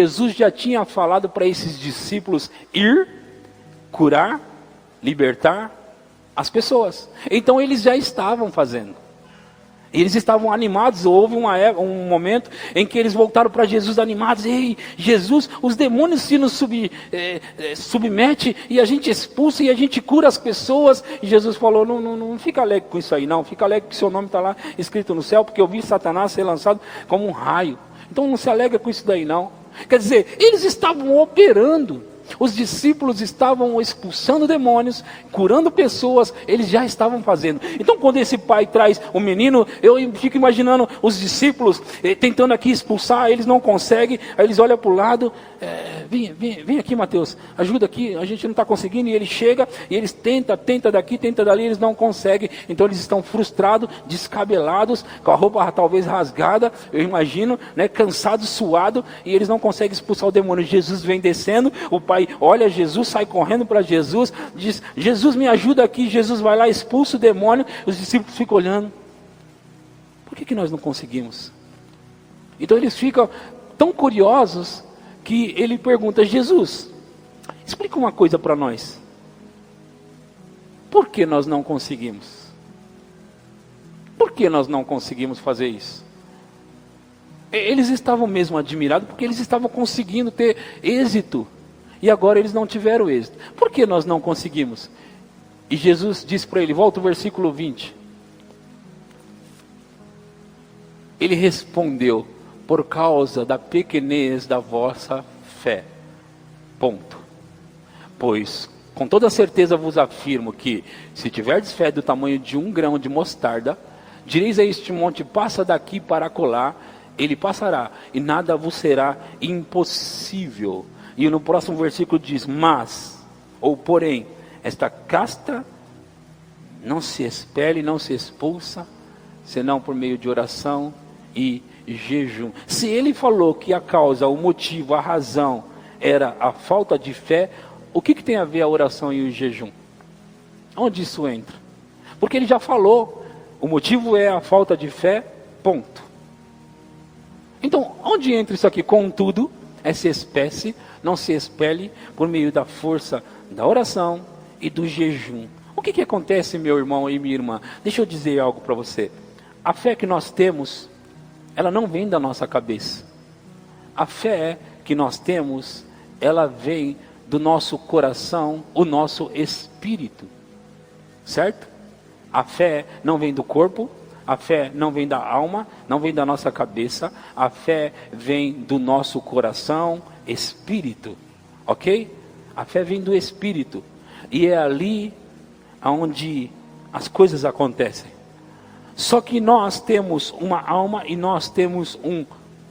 Jesus já tinha falado para esses discípulos ir, curar, libertar as pessoas. Então eles já estavam fazendo. Eles estavam animados. Houve um momento em que eles voltaram para Jesus animados. Ei, Jesus, os demônios se nos submete e a gente expulsa e a gente cura as pessoas. E Jesus falou, não fica alegre com isso aí não. Fica alegre que seu nome está lá escrito no céu, porque eu vi Satanás ser lançado como um raio. Então não se alegra com isso daí não. Quer dizer, eles estavam operando. Os discípulos estavam expulsando demônios, curando pessoas, eles já estavam fazendo. Então quando esse pai traz o menino, eu fico imaginando os discípulos tentando aqui expulsar, eles não conseguem, aí eles olham para o lado, vem aqui Mateus, ajuda aqui, a gente não está conseguindo, e ele chega, e eles tenta daqui, tenta dali, eles não conseguem, então eles estão frustrados, descabelados, com a roupa talvez rasgada, eu imagino, né, cansados, suados, e eles não conseguem expulsar o demônio. Jesus vem descendo, o pai olha Jesus, sai correndo para Jesus, diz, Jesus me ajuda aqui, Jesus vai lá, expulsa o demônio, os discípulos ficam olhando, por que nós não conseguimos? Então eles ficam tão curiosos, que ele pergunta, Jesus, explica uma coisa para nós, por que nós não conseguimos? Por que nós não conseguimos fazer isso? Eles estavam mesmo admirados, porque eles estavam conseguindo ter êxito, e agora eles não tiveram êxito. Por que nós não conseguimos? E Jesus disse para ele, volta o versículo 20. Ele respondeu, por causa da pequenez da vossa fé. Ponto. Pois, com toda certeza vos afirmo que, se tiverdes fé do tamanho de um grão de mostarda, direis a este monte, passa daqui para acolá, ele passará, e nada vos será impossível. E no próximo versículo diz, mas, ou porém, esta casta não se expele, não se expulsa, senão por meio de oração e jejum. Se ele falou que a causa, o motivo, a razão era a falta de fé, o que tem a ver a oração e o jejum? Onde isso entra? Porque ele já falou, o motivo é a falta de fé, ponto. Então, onde entra isso aqui? Contudo, essa espécie não se expele por meio da força da oração e do jejum. O que acontece, meu irmão e minha irmã? Deixa eu dizer algo para você. A fé que nós temos, ela não vem da nossa cabeça. A fé que nós temos, ela vem do nosso coração, o nosso espírito. Certo? A fé não vem do corpo, a fé não vem da alma, não vem da nossa cabeça, a fé vem do nosso coração, espírito. Ok? A fé vem do espírito. E é ali onde as coisas acontecem. Só que nós temos uma alma e nós temos um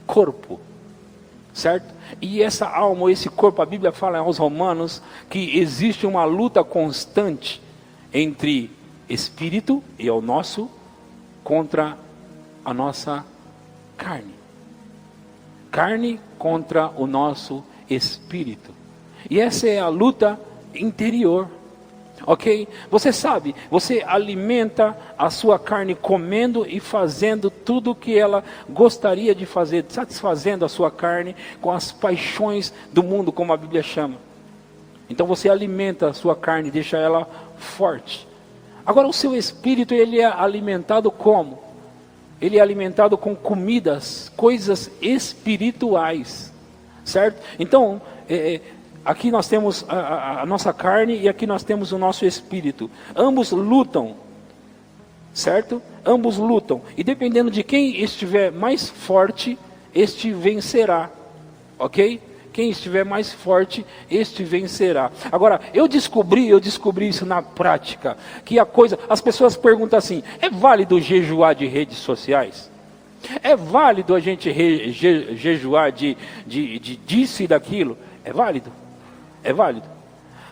corpo. Certo? E essa alma, esse corpo, a Bíblia fala aos Romanos que existe uma luta constante entre espírito e o nosso contra a nossa carne. Carne contra o nosso espírito. E essa é a luta interior. Ok? Você sabe, você alimenta a sua carne comendo e fazendo tudo o que ela gostaria de fazer, satisfazendo a sua carne com as paixões do mundo, como a Bíblia chama. Então você alimenta a sua carne, deixa ela forte. Agora o seu espírito, ele é alimentado como? Ele é alimentado com comidas, coisas espirituais, certo? Então, aqui nós temos a nossa carne e aqui nós temos o nosso espírito. Ambos lutam, certo? Ambos lutam. E dependendo de quem estiver mais forte, este vencerá, ok? Quem estiver mais forte, este vencerá. Agora, eu descobri isso na prática, que as pessoas perguntam assim, é válido jejuar de redes sociais? É válido a gente jejuar disso e daquilo? É válido? É válido.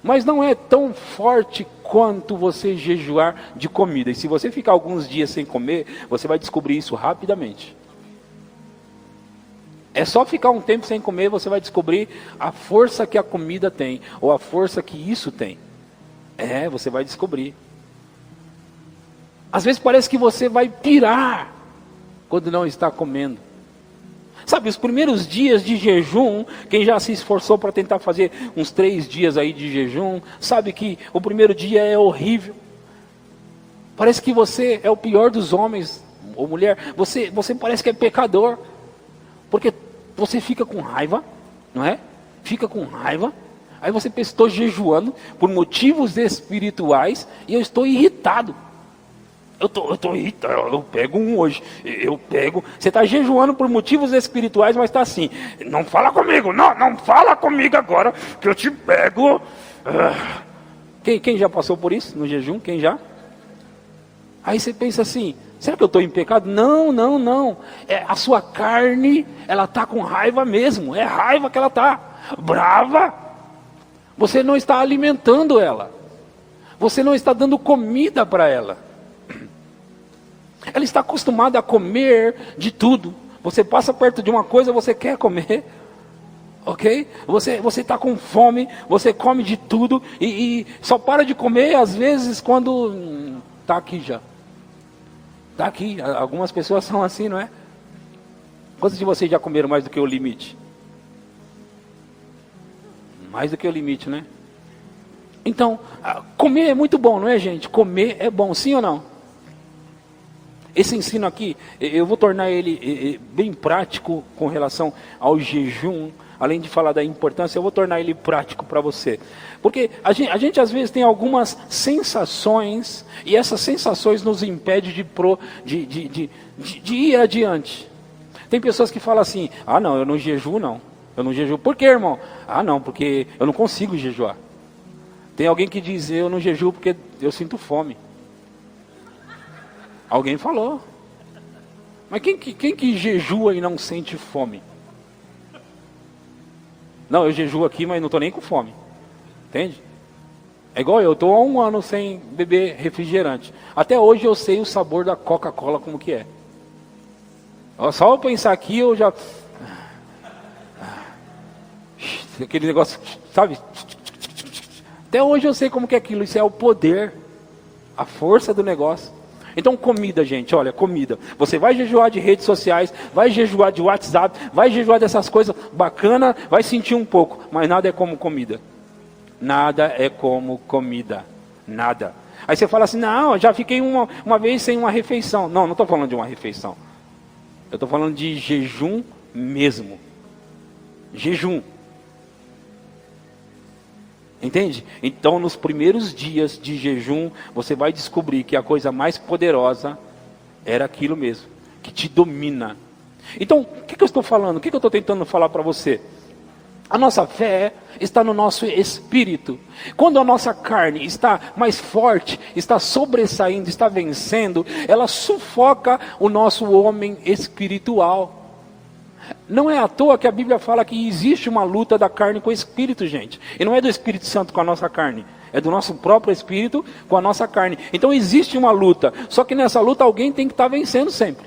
Mas não é tão forte quanto você jejuar de comida. E se você ficar alguns dias sem comer, você vai descobrir isso rapidamente. É só ficar um tempo sem comer, você vai descobrir a força que a comida tem, ou a força que isso tem. Você vai descobrir. Às vezes parece que você vai pirar quando não está comendo. Sabe, os primeiros dias de jejum, quem já se esforçou para tentar fazer uns 3 dias aí de jejum, sabe que o primeiro dia é horrível. Parece que você é o pior dos homens ou mulher. Você parece que é pecador. Porque você fica com raiva, não é? Fica com raiva. Aí você pensa, estou jejuando por motivos espirituais e eu estou irritado. Eu tô irritado, eu pego um hoje, você está jejuando por motivos espirituais, mas está assim, não fala comigo, não fala comigo agora, que eu te pego. Quem já passou por isso no jejum? Quem já? Aí você pensa assim, será que eu estou em pecado? Não, a sua carne, ela está com raiva mesmo, é raiva que ela está, brava. Você não está alimentando ela, você não está dando comida para ela. Ela está acostumada a comer de tudo. Você passa perto de uma coisa, você quer comer. Ok? Você está com fome, você come de tudo. E só para de comer às vezes quando está aqui já. Está aqui. Algumas pessoas são assim, não é? Quantos de vocês já comeram mais do que o limite? Mais do que o limite, né? Então, comer é muito bom, não é, gente? Comer é bom, sim ou não? Esse ensino aqui, eu vou tornar ele bem prático com relação ao jejum. Além de falar da importância, eu vou tornar ele prático para você. Porque a gente às vezes tem algumas sensações, e essas sensações nos impedem de ir adiante. Tem pessoas que falam assim, não, eu não jejuo não. Eu não jejuo. Por quê, irmão? Não, porque eu não consigo jejuar. Tem alguém que diz, eu não jejuo porque eu sinto fome. Alguém falou. Mas quem que jejua e não sente fome? Não, eu jejuo aqui, mas não estou nem com fome. Entende? É igual eu estou há 1 ano sem beber refrigerante. Até hoje eu sei o sabor da Coca-Cola como que é. Só eu pensar aqui eu já... Aquele negócio, sabe? Até hoje eu sei como que é aquilo. Isso é o poder, a força do negócio. Então comida, gente, olha, comida. Você vai jejuar de redes sociais, vai jejuar de WhatsApp, vai jejuar dessas coisas bacana, vai sentir um pouco, mas nada é como comida. Nada é como comida. Nada. Aí você fala assim, não, já fiquei uma vez sem uma refeição. Não estou falando de uma refeição. Eu estou falando de jejum mesmo. Jejum. Entende? Então nos primeiros dias de jejum, você vai descobrir que a coisa mais poderosa era aquilo mesmo, que te domina. Então, o que eu estou falando? O que eu estou tentando falar para você? A nossa fé está no nosso espírito. Quando a nossa carne está mais forte, está sobressaindo, está vencendo, ela sufoca o nosso homem espiritual. Não é à toa que a Bíblia fala que existe uma luta da carne com o Espírito, gente. E não é do Espírito Santo com a nossa carne. É do nosso próprio Espírito com a nossa carne. Então existe uma luta. Só que nessa luta alguém tem que estar vencendo sempre.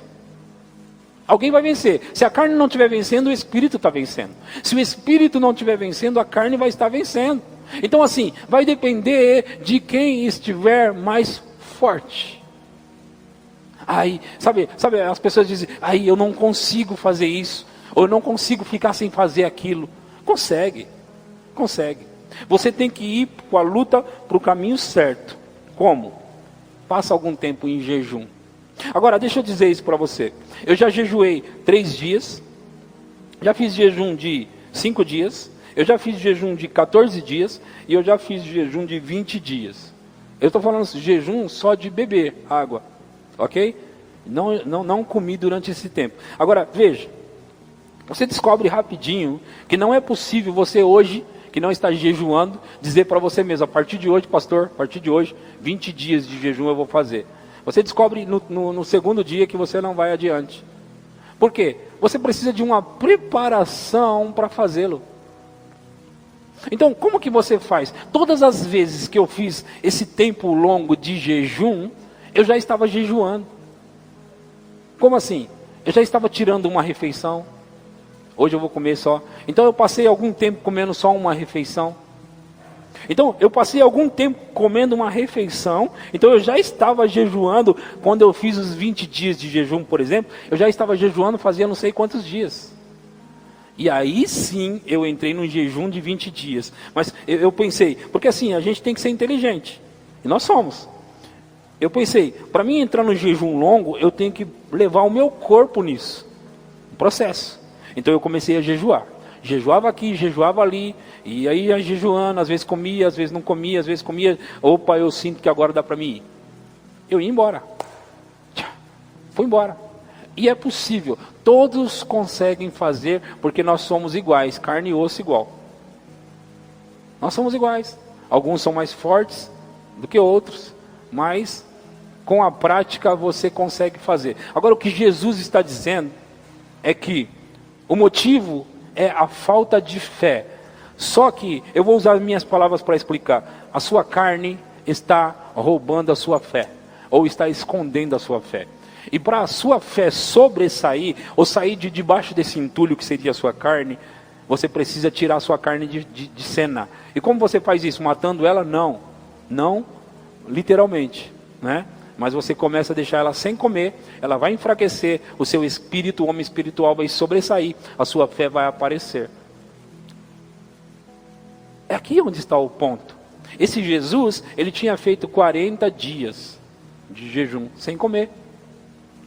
Alguém vai vencer. Se a carne não estiver vencendo, o Espírito está vencendo. Se o Espírito não estiver vencendo, a carne vai estar vencendo. Então assim, vai depender de quem estiver mais forte. Aí, sabe, as pessoas dizem, eu não consigo fazer isso, ou eu não consigo ficar sem fazer aquilo. Consegue. Você tem que ir com a luta para o caminho certo. Como? Passa algum tempo em jejum. Agora, deixa eu dizer isso para você. Eu já jejuei 3 dias, já fiz jejum de 5 dias, eu já fiz jejum de 14 dias, e eu já fiz jejum de 20 dias. Eu estou falando jejum só de beber água. Ok? Não comi durante esse tempo. Agora, veja. Você descobre rapidinho que não é possível você hoje, que não está jejuando, dizer para você mesmo, a partir de hoje, pastor, a partir de hoje, 20 dias de jejum eu vou fazer. Você descobre no segundo dia que você não vai adiante. Por quê? Você precisa de uma preparação para fazê-lo. Então, como que você faz? Todas as vezes que eu fiz esse tempo longo de jejum, eu já estava jejuando. Como assim? Eu já estava tirando uma refeição. Hoje eu vou comer só. Então eu passei algum tempo comendo só uma refeição. Então eu passei algum tempo comendo uma refeição. Então eu já estava jejuando. Quando eu fiz os 20 dias de jejum, por exemplo, eu já estava jejuando fazia não sei quantos dias. E aí sim eu entrei num jejum de 20 dias. Mas eu pensei, porque assim, a gente tem que ser inteligente. E nós somos. Eu pensei, para mim entrar no jejum longo, eu tenho que levar o meu corpo nisso. Um processo. Então eu comecei a jejuar. Jejuava aqui, jejuava ali. E aí ia jejuando, às vezes comia, às vezes não comia, às vezes comia. Opa, eu sinto que agora dá para mim ir. Eu ia embora. Fui embora. E é possível. Todos conseguem fazer, porque nós somos iguais, carne e osso igual. Nós somos iguais. Alguns são mais fortes do que outros, mas com a prática você consegue fazer. Agora o que Jesus está dizendo é que o motivo é a falta de fé. Só que, eu vou usar minhas palavras para explicar. A sua carne está roubando a sua fé, ou está escondendo a sua fé. E para a sua fé sobressair, ou sair de debaixo desse entulho que seria a sua carne, você precisa tirar a sua carne de cena. E como você faz isso? Matando ela? Não. Não literalmente, né? Mas você começa a deixar ela sem comer, ela vai enfraquecer, o seu espírito, o homem espiritual vai sobressair, a sua fé vai aparecer. É aqui onde está o ponto. Esse Jesus, ele tinha feito 40 dias de jejum, sem comer.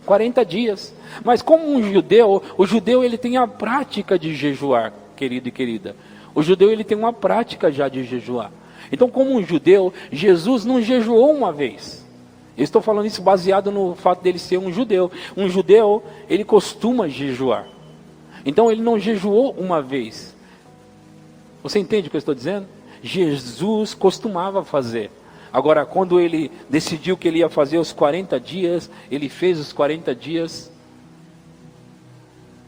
40 dias. Mas como um judeu, o judeu ele tem a prática de jejuar, querido e querida. O judeu ele tem uma prática já de jejuar. Então como um judeu, Jesus não jejuou uma vez. Eu estou falando isso baseado no fato dele ser um judeu. Um judeu, ele costuma jejuar. Então ele não jejuou uma vez. Você entende o que eu estou dizendo? Jesus costumava fazer. Agora, quando ele decidiu que ele ia fazer os 40 dias, ele fez os 40 dias.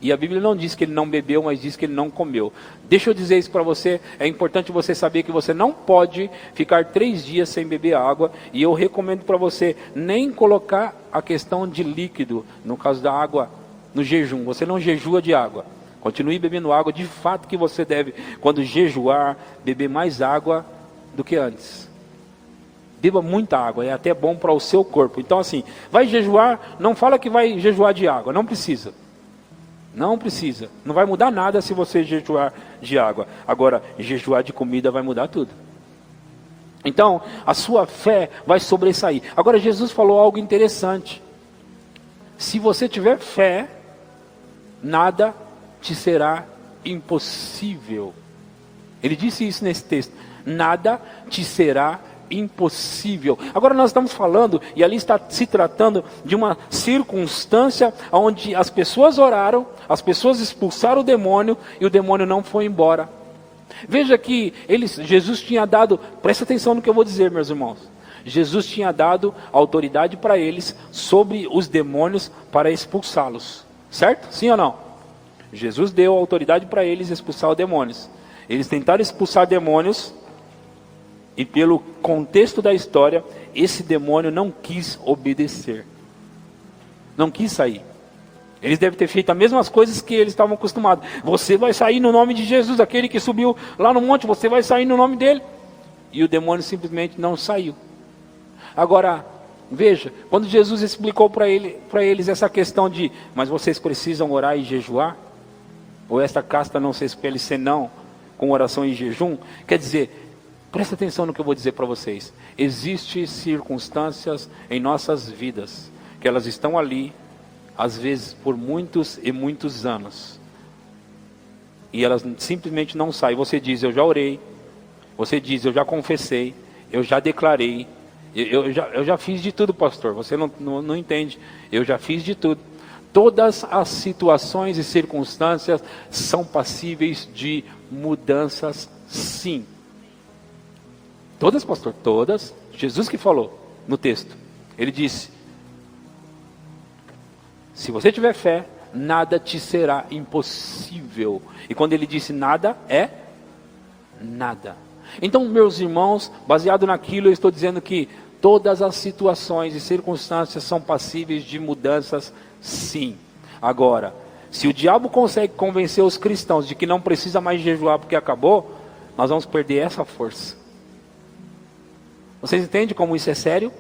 E a Bíblia não diz que ele não bebeu, mas diz que ele não comeu. Deixa eu dizer isso para você, é importante você saber que você não pode ficar 3 dias sem beber água. E eu recomendo para você nem colocar a questão de líquido, no caso da água, no jejum. Você não jejua de água. Continue bebendo água, de fato que você deve, quando jejuar, beber mais água do que antes. Beba muita água, é até bom para o seu corpo. Então assim, vai jejuar, não fala que vai jejuar de água, não precisa. Não precisa, não vai mudar nada se você jejuar de água. Agora, jejuar de comida vai mudar tudo. Então, a sua fé vai sobressair. Agora, Jesus falou algo interessante. Se você tiver fé, nada te será impossível. Ele disse isso nesse texto. Nada te será impossível. Agora nós estamos falando, e ali está se tratando de uma circunstância onde as pessoas oraram, as pessoas expulsaram o demônio e o demônio não foi embora. Veja que Jesus tinha dado, presta atenção no que eu vou dizer, meus irmãos. Jesus tinha dado autoridade para eles sobre os demônios para expulsá-los. Certo? Sim ou não? Jesus deu autoridade para eles expulsar os demônios. Eles tentaram expulsar demônios. E pelo contexto da história, esse demônio não quis obedecer. Não quis sair. Eles devem ter feito as mesmas coisas que eles estavam acostumados. Você vai sair no nome de Jesus, aquele que subiu lá no monte, você vai sair no nome dele. E o demônio simplesmente não saiu. Agora, veja, quando Jesus explicou para eles essa questão de, mas vocês precisam orar e jejuar? Ou esta casta não se espelhe senão com oração e jejum? Quer dizer, presta atenção no que eu vou dizer para vocês. Existem circunstâncias em nossas vidas, que elas estão ali, às vezes por muitos e muitos anos. E elas simplesmente não saem. Você diz, eu já orei. Você diz, eu já confessei. Eu já declarei. Eu já fiz de tudo, pastor. Você não entende. Eu já fiz de tudo. Todas as situações e circunstâncias são passíveis de mudanças, sim. Todas, pastor, todas. Jesus que falou no texto. Ele disse, se você tiver fé, nada te será impossível. E quando ele disse nada, é nada. Então, meus irmãos, baseado naquilo, eu estou dizendo que todas as situações e circunstâncias são passíveis de mudanças, sim. Agora, se o diabo consegue convencer os cristãos de que não precisa mais jejuar porque acabou, nós vamos perder essa força. Vocês entendem como isso é sério?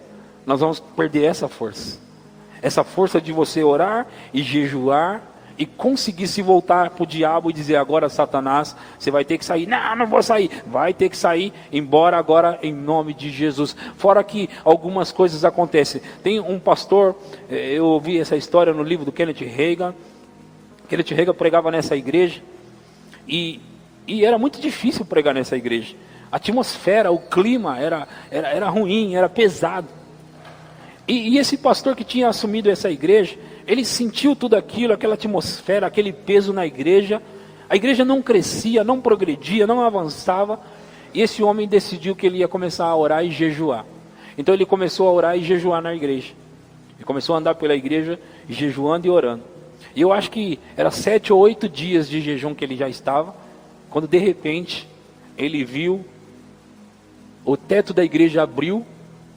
Nós vamos perder essa força. Essa força de você orar e jejuar e conseguisse voltar para o diabo e dizer: agora Satanás, você vai ter que sair. Não, não vou sair. Vai ter que sair, embora agora em nome de Jesus. Fora que algumas coisas acontecem. Tem um pastor, eu ouvi essa história no livro do Kenneth Hagin. Kenneth Hagin pregava nessa igreja e era muito difícil pregar nessa igreja. A atmosfera, o clima era ruim, era pesado. E esse pastor que tinha assumido essa igreja, ele sentiu tudo aquilo, aquela atmosfera, aquele peso na igreja. A igreja não crescia, não progredia, não avançava. E esse homem decidiu que ele ia começar a orar e jejuar. Então ele começou a orar e jejuar na igreja. Ele começou a andar pela igreja, jejuando e orando. E eu acho que era 7 ou 8 dias de jejum que ele já estava, quando de repente ele viu o teto da igreja abriu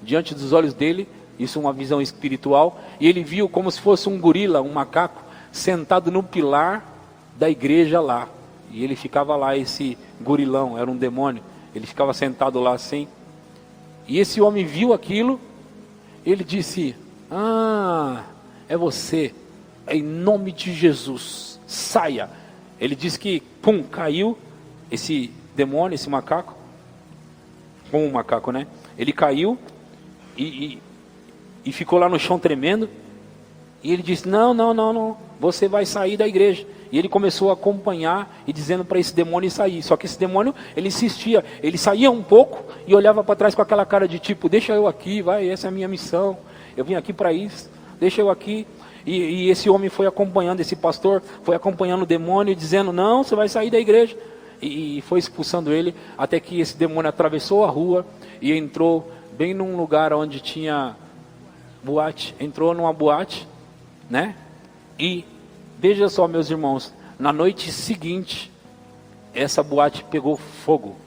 diante dos olhos dele. Isso é uma visão espiritual. E ele viu como se fosse um gorila, um macaco, sentado no pilar da igreja lá. E ele ficava lá, esse gorilão, era um demônio. Ele ficava sentado lá assim. E esse homem viu aquilo. Ele disse: ah, é você. Em nome de Jesus, saia. Ele disse que, pum, caiu esse demônio, esse macaco. Com um macaco, né? Ele caiu e ficou lá no chão tremendo. E ele disse: não, você vai sair da igreja. E ele começou a acompanhar e dizendo para esse demônio sair. Só que esse demônio, ele insistia. Ele saía um pouco e olhava para trás com aquela cara de tipo: deixa eu aqui, vai, essa é a minha missão. Eu vim aqui para isso, deixa eu aqui. E esse homem foi acompanhando, esse pastor foi acompanhando o demônio, dizendo: não, você vai sair da igreja. E foi expulsando ele, até que esse demônio atravessou a rua e entrou bem num lugar onde tinha boate. Entrou numa boate, né? E veja só, meus irmãos, na noite seguinte, essa boate pegou fogo.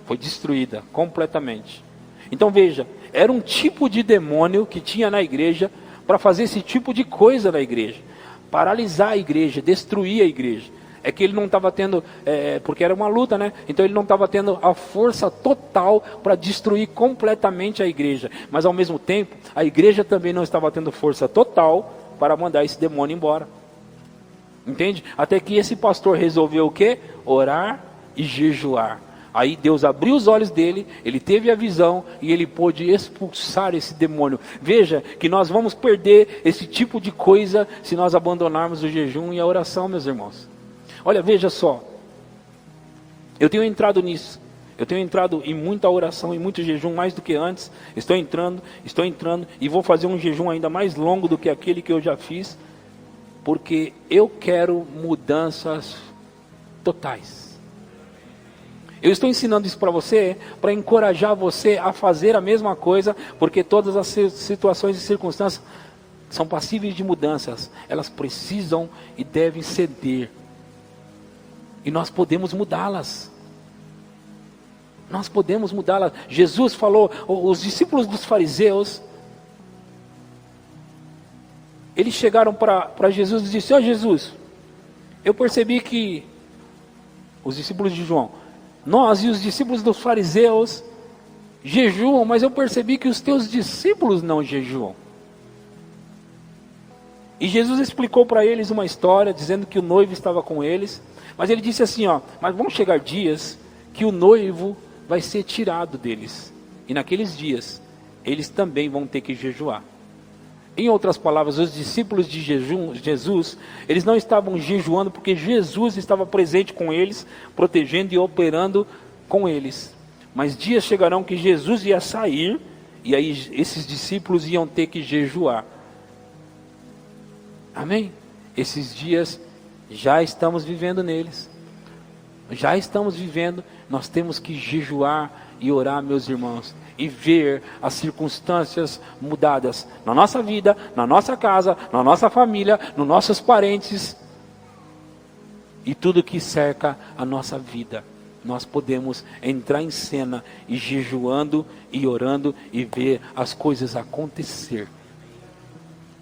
Foi destruída completamente. Então veja, era um tipo de demônio que tinha na igreja para fazer esse tipo de coisa na igreja. Paralisar a igreja, destruir a igreja. É que ele não estava tendo, porque era uma luta, né? Então ele não estava tendo a força total para destruir completamente a igreja. Mas ao mesmo tempo, a igreja também não estava tendo força total para mandar esse demônio embora. Entende? Até que esse pastor resolveu o quê? Orar e jejuar. Aí Deus abriu os olhos dele, ele teve a visão e ele pôde expulsar esse demônio. Veja que nós vamos perder esse tipo de coisa se nós abandonarmos o jejum e a oração, meus irmãos. Olha, veja só, eu tenho entrado nisso, eu tenho entrado em muita oração, em muito jejum, mais do que antes. Estou entrando e vou fazer um jejum ainda mais longo do que aquele que eu já fiz, porque eu quero mudanças totais. Eu estou ensinando isso para você, para encorajar você a fazer a mesma coisa, porque todas as situações e circunstâncias são passíveis de mudanças, elas precisam e devem ceder. E nós podemos mudá-las. Nós podemos mudá-las. Jesus falou, os discípulos dos fariseus, eles chegaram para Jesus e disseram: ó Jesus, eu percebi que os discípulos de João, nós e os discípulos dos fariseus jejuam, mas eu percebi que os teus discípulos não jejuam. E Jesus explicou para eles uma história, dizendo que o noivo estava com eles. Mas ele disse assim, mas vão chegar dias que o noivo vai ser tirado deles. E naqueles dias, eles também vão ter que jejuar. Em outras palavras, os discípulos de Jesus, eles não estavam jejuando porque Jesus estava presente com eles, protegendo e operando com eles. Mas dias chegarão que Jesus ia sair, e aí esses discípulos iam ter que jejuar. Amém? Esses dias já estamos vivendo neles. Já estamos vivendo. Nós temos que jejuar e orar, meus irmãos, e ver as circunstâncias mudadas na nossa vida, na nossa casa, na nossa família, nos nossos parentes e tudo que cerca a nossa vida. Nós podemos entrar em cena e jejuando e orando e ver as coisas acontecer.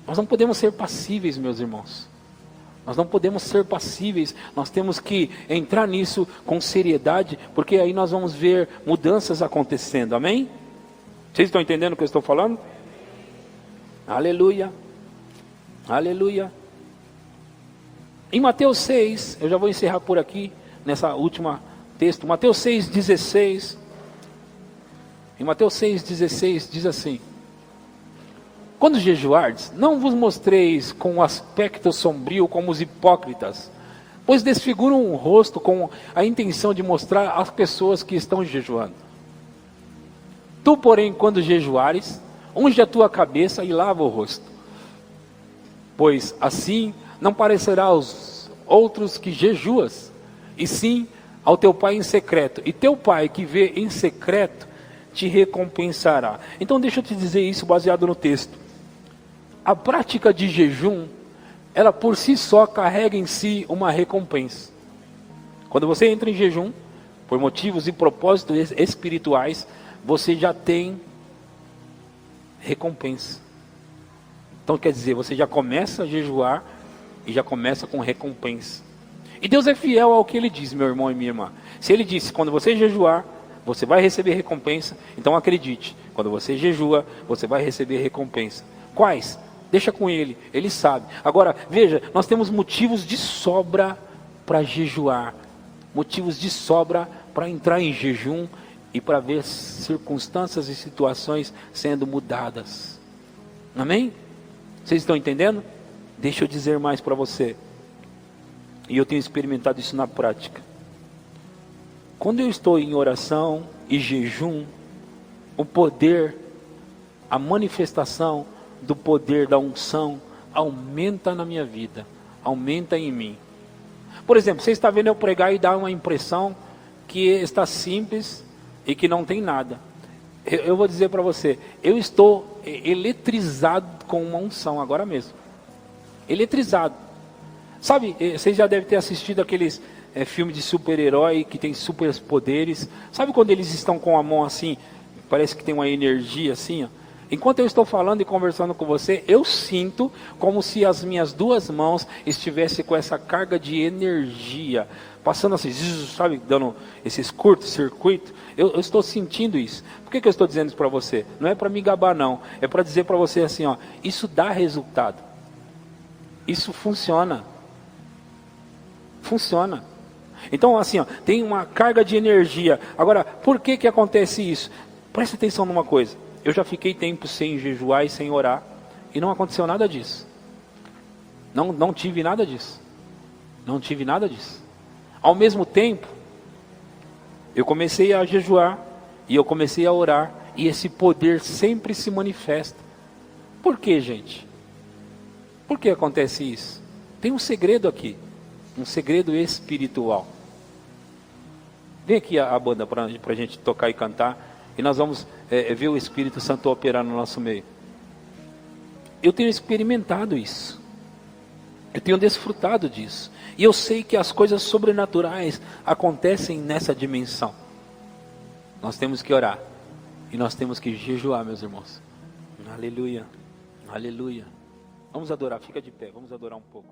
Nós não podemos ser passíveis, meus irmãos. Nós não podemos ser passíveis, nós temos que entrar nisso com seriedade, porque aí nós vamos ver mudanças acontecendo, amém? Vocês estão entendendo o que eu estou falando? Aleluia, aleluia. Em Mateus 6, eu já vou encerrar por aqui, nessa última texto, Mateus 6,16. Em Mateus 6,16 diz assim: quando jejuardes, não vos mostreis com um aspecto sombrio como os hipócritas, pois desfiguram o rosto com a intenção de mostrar às pessoas que estão jejuando. Tu, porém, quando jejuares, unge a tua cabeça e lava o rosto, pois assim não parecerá aos outros que jejuas, e sim ao teu pai em secreto, e teu pai que vê em secreto te recompensará. Então deixa eu te dizer isso baseado no texto. A prática de jejum, ela por si só carrega em si uma recompensa. Quando você entra em jejum, por motivos e propósitos espirituais, você já tem recompensa. Então quer dizer, você já começa a jejuar e já começa com recompensa. E Deus é fiel ao que Ele diz, meu irmão e minha irmã. Se Ele disse, quando você jejuar, você vai receber recompensa, então acredite, quando você jejua, você vai receber recompensa. Quais? Deixa com Ele, Ele sabe. Agora, veja, nós temos motivos de sobra para jejuar, motivos de sobra para entrar em jejum e para ver circunstâncias e situações sendo mudadas. Amém? Vocês estão entendendo? Deixa eu dizer mais para você. E eu tenho experimentado isso na prática. Quando eu estou em oração e jejum, o poder, a manifestação do poder da unção aumenta na minha vida, aumenta em mim. Por exemplo, você está vendo eu pregar e dá uma impressão que está simples e que não tem nada. Eu vou dizer para você, eu estou eletrizado com uma unção agora mesmo. Eletrizado. Sabe, vocês já devem ter assistido aqueles filmes de super-herói que tem superpoderes. Sabe quando eles estão com a mão assim, parece que tem uma energia assim, ó? Enquanto eu estou falando e conversando com você, eu sinto como se as minhas duas mãos estivessem com essa carga de energia, passando assim, sabe, dando esses curto-circuito. Eu estou sentindo isso. Por que eu estou dizendo isso para você? Não é para me gabar não, é para dizer para você assim, ó, isso dá resultado. Isso funciona. Funciona. Então assim, ó, tem uma carga de energia. Agora, por que acontece isso? Preste atenção numa coisa. Eu já fiquei tempo sem jejuar e sem orar, e não aconteceu nada disso. Não tive nada disso. Não tive nada disso. Ao mesmo tempo, eu comecei a jejuar, e eu comecei a orar, e esse poder sempre se manifesta. Por que, gente? Por que acontece isso? Tem um segredo aqui, um segredo espiritual. Vem aqui a banda para a gente tocar e cantar. E nós vamos ver o Espírito Santo operar no nosso meio. Eu tenho experimentado isso. Eu tenho desfrutado disso. E eu sei que as coisas sobrenaturais acontecem nessa dimensão. Nós temos que orar. E nós temos que jejuar, meus irmãos. Aleluia. Aleluia. Vamos adorar, fica de pé, vamos adorar um pouco.